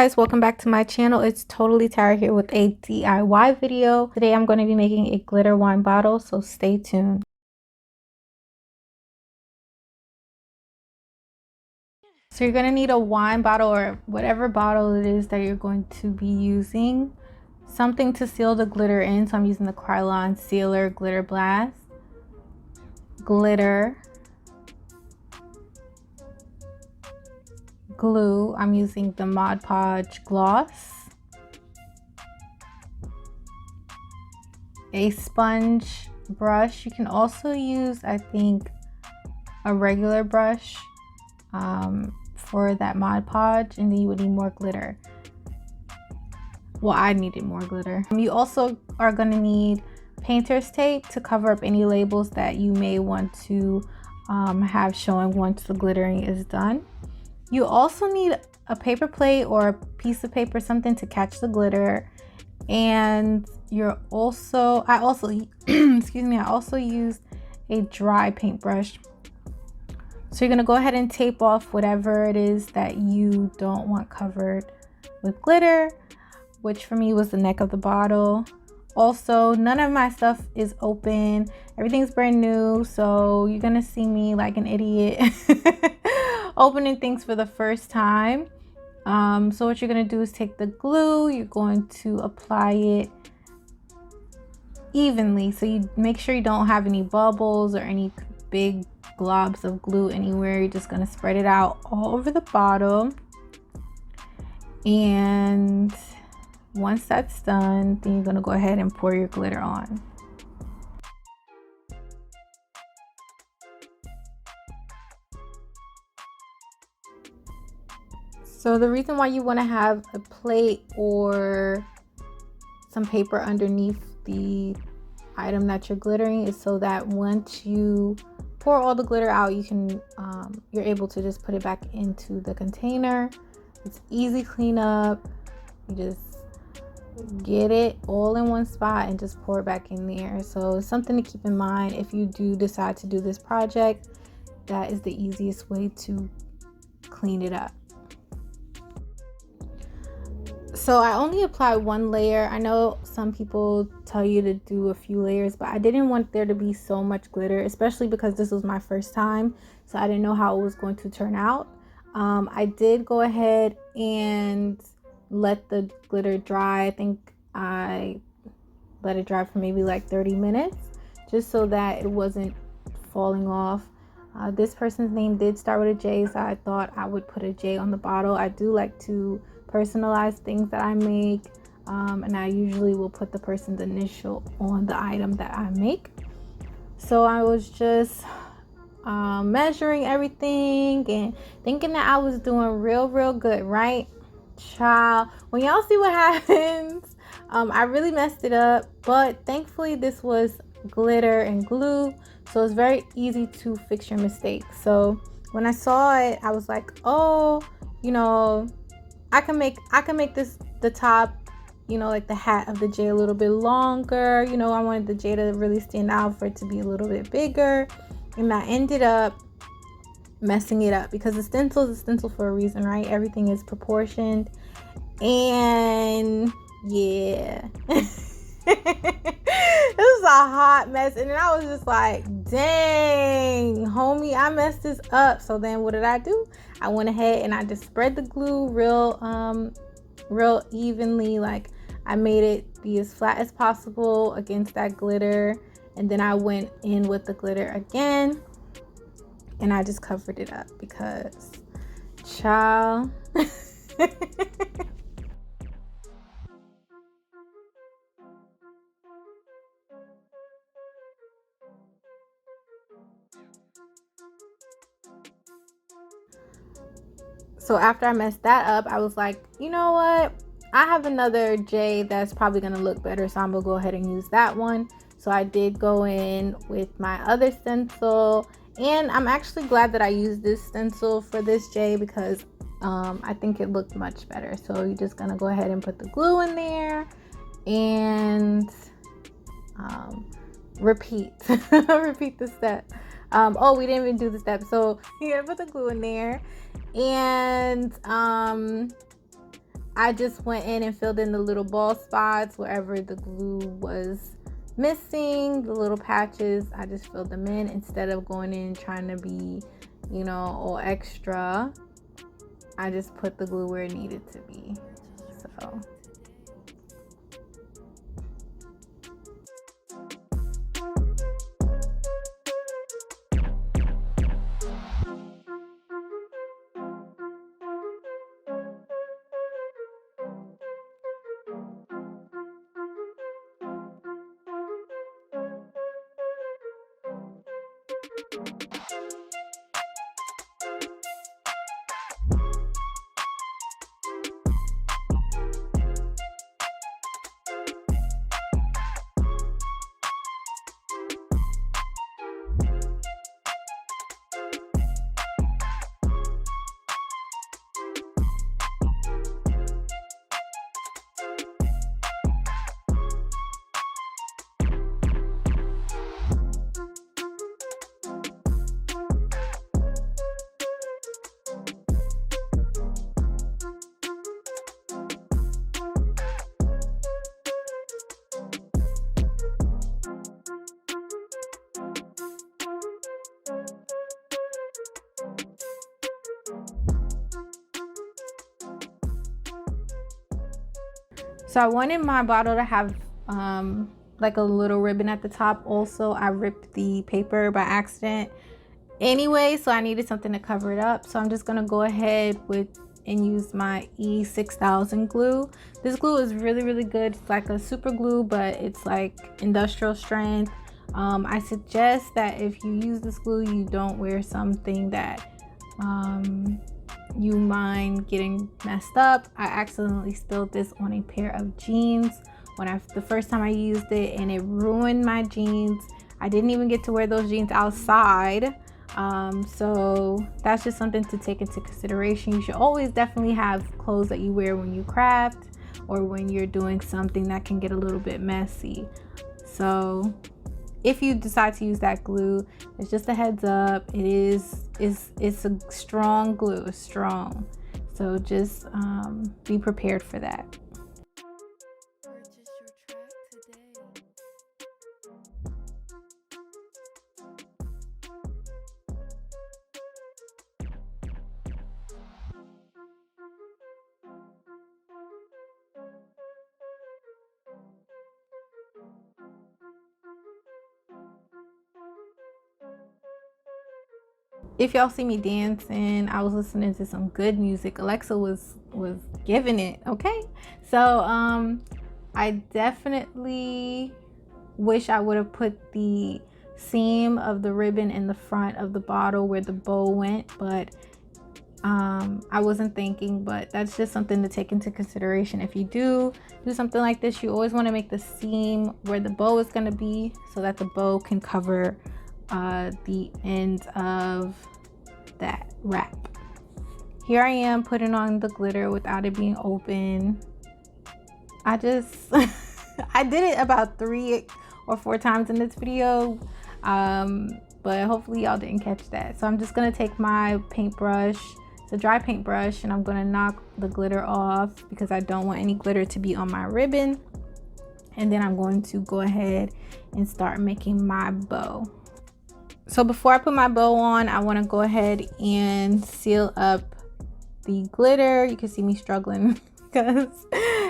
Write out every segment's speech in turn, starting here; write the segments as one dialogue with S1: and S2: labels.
S1: guys, welcome back to my channel. It's totally Tara here with a DIY video. Today I'm going to be making a glitter wine bottle, so stay tuned. So you're going to need a wine bottle or whatever bottle it is that you're going to be using. Something to seal the glitter in, so I'm using the Krylon Sealer Glitter Blast. Glitter. Glue, I'm using the Podge gloss. A sponge brush. You can also use, I think, a regular brush for that Mod Podge, and then you would need more glitter. Well, I needed more glitter. You also are going to need painter's tape to cover up any labels that you may want to have showing once the glittering is done. You also need a paper plate or a piece of paper, something to catch the glitter. And I also used a dry paintbrush. So you're gonna go ahead and tape off whatever it is that you don't want covered with glitter, which for me was the neck of the bottle. Also, none of my stuff is open. Everything's brand new, so you're gonna see me like an idiot opening things for the first time. So what you're gonna do is take the glue, you're going to apply it evenly, so you make sure you don't have any bubbles or any big globs of glue anywhere. You're just gonna spread it out all over the bottle, and once that's done, then you're gonna go ahead and pour your glitter on. So the reason why you want to have a plate or some paper underneath the item that you're glittering is so that once you pour all the glitter out, you can you're able to just put it back into the container. It's easy cleanup. You just get it all in one spot and just pour it back in there. So it's something to keep in mind if you do decide to do this project. That is the easiest way to clean it up. So I only applied one layer. I know some people tell you to do a few layers, but I didn't want there to be so much glitter, especially because this was my first time, so I didn't know how it was going to turn out. I did go ahead and let the glitter dry. I think I let it dry for maybe like 30 minutes just so that it wasn't falling off. This person's name did start with a J, so I thought I would put a J on the bottle. I do like to personalize things that I make, and I usually will put the person's initial on the item that I make. So I was just measuring everything and thinking that I was doing real good, right? Child, when y'all see what happens, I really messed it up, but thankfully this was glitter and glue, so it's very easy to fix your mistakes. So when I saw it, I was like, oh, you know, I can make this, the top, you know, like the hat of the J, a little bit longer. You know, I wanted the J to really stand out, for it to be a little bit bigger, and I ended up messing it up because the stencil is a stencil for a reason, right? Everything is proportioned, and yeah. It was a hot mess, and then I was just like, dang, homie, I messed this up. So then what did I do? I went ahead and I just spread the glue real evenly. Like, I made it be as flat as possible against that glitter, and then I went in with the glitter again and I just covered it up because, child. So after I messed that up, I was like, you know what? I have another J that's probably going to look better, so I'm going to go ahead and use that one. So I did go in with my other stencil, and I'm actually glad that I used this stencil for this J because I think it looked much better. So you're just going to go ahead and put the glue in there and repeat repeat the step. Oh, we didn't even do the step. So you gotta put the glue in there, and I just went in and filled in the little ball spots wherever the glue was missing, the little patches. I just filled them in instead of going in trying to be, you know, all extra. I just put the glue where it needed to be. So I wanted my bottle to have like a little ribbon at the top. Also, I ripped the paper by accident anyway, so I needed something to cover it up. So I'm just gonna go ahead and use my E6000 glue. This glue is really good. It's like a super glue, but it's like industrial strength. I suggest that if you use this glue, you don't wear something that you mind getting messed up. I accidentally spilled this on a pair of jeans when the first time I used it, and it ruined my jeans. I didn't even get to wear those jeans outside. So that's just something to take into consideration. You should always definitely have clothes that you wear when you craft or when you're doing something that can get a little bit messy. So if you decide to use that glue, it's just a heads up. It's a strong glue. It's strong. So just be prepared for that. If y'all see me dancing, I was listening to some good music. Alexa was giving it, okay? So I definitely wish I would have put the seam of the ribbon in the front of the bottle where the bow went, but I wasn't thinking. But that's just something to take into consideration. If you do something like this, you always want to make the seam where the bow is going to be so that the bow can cover the end of that wrap. Here I am putting on the glitter without it being open. I just I did it about 3 or 4 times in this video, but hopefully y'all didn't catch that. So I'm just gonna take my paintbrush, it's a dry paintbrush, and I'm gonna knock the glitter off because I don't want any glitter to be on my ribbon. And then I'm going to go ahead and start making my bow. So before I put my bow on, I want to go ahead and seal up the glitter. You can see me struggling because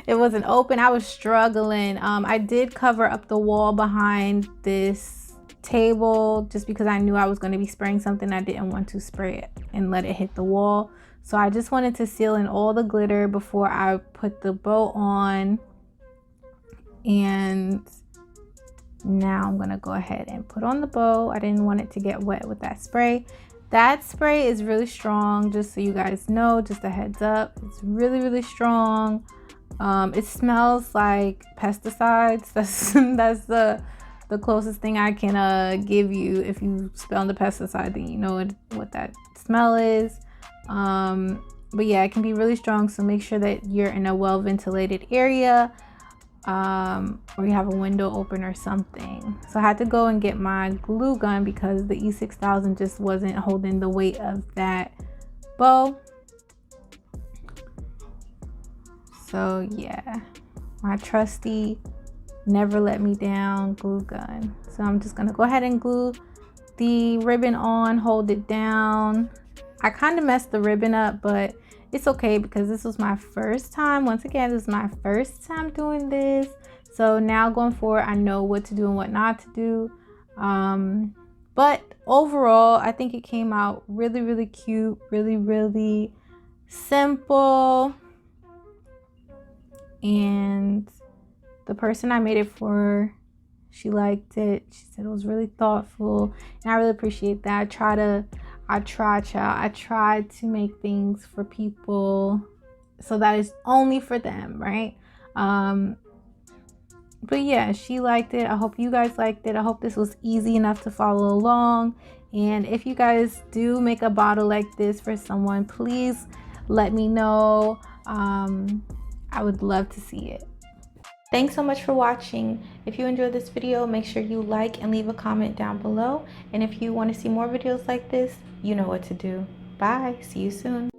S1: it wasn't open. I was struggling. I did cover up the wall behind this table just because I knew I was going to be spraying something. I didn't want to spray it and let it hit the wall. So I just wanted to seal in all the glitter before I put the bow on. And now I'm gonna go ahead and put on the bow. I didn't want it to get wet with that spray. That spray is really strong, just so you guys know, just a heads up. It's really strong. It smells like pesticides. That's the closest thing I can give you. If you smell the pesticide, then you know what that smell is. But yeah, it can be really strong, so make sure that you're in a well ventilated area, or you have a window open or something. So I had to go and get my glue gun because the E6000 just wasn't holding the weight of that bow. So yeah, my trusty never let me down glue gun. So I'm just gonna go ahead and glue the ribbon on, hold it down. I kind of messed the ribbon up, but it's okay because this was my first time. Once again, this is my first time doing this. So now going forward, I know what to do and what not to do. But overall, I think it came out really, really cute, really, really simple. And the person I made it for, she liked it. She said it was really thoughtful, and I really appreciate that. I try to make things for people so that it's only for them, right? But yeah, she liked it. I hope you guys liked it. I hope this was easy enough to follow along. And if you guys do make a bottle like this for someone, please let me know. I would love to see it. Thanks so much for watching. If you enjoyed this video, make sure you like and leave a comment down below. And if you want to see more videos like this, you know what to do. Bye. See you soon.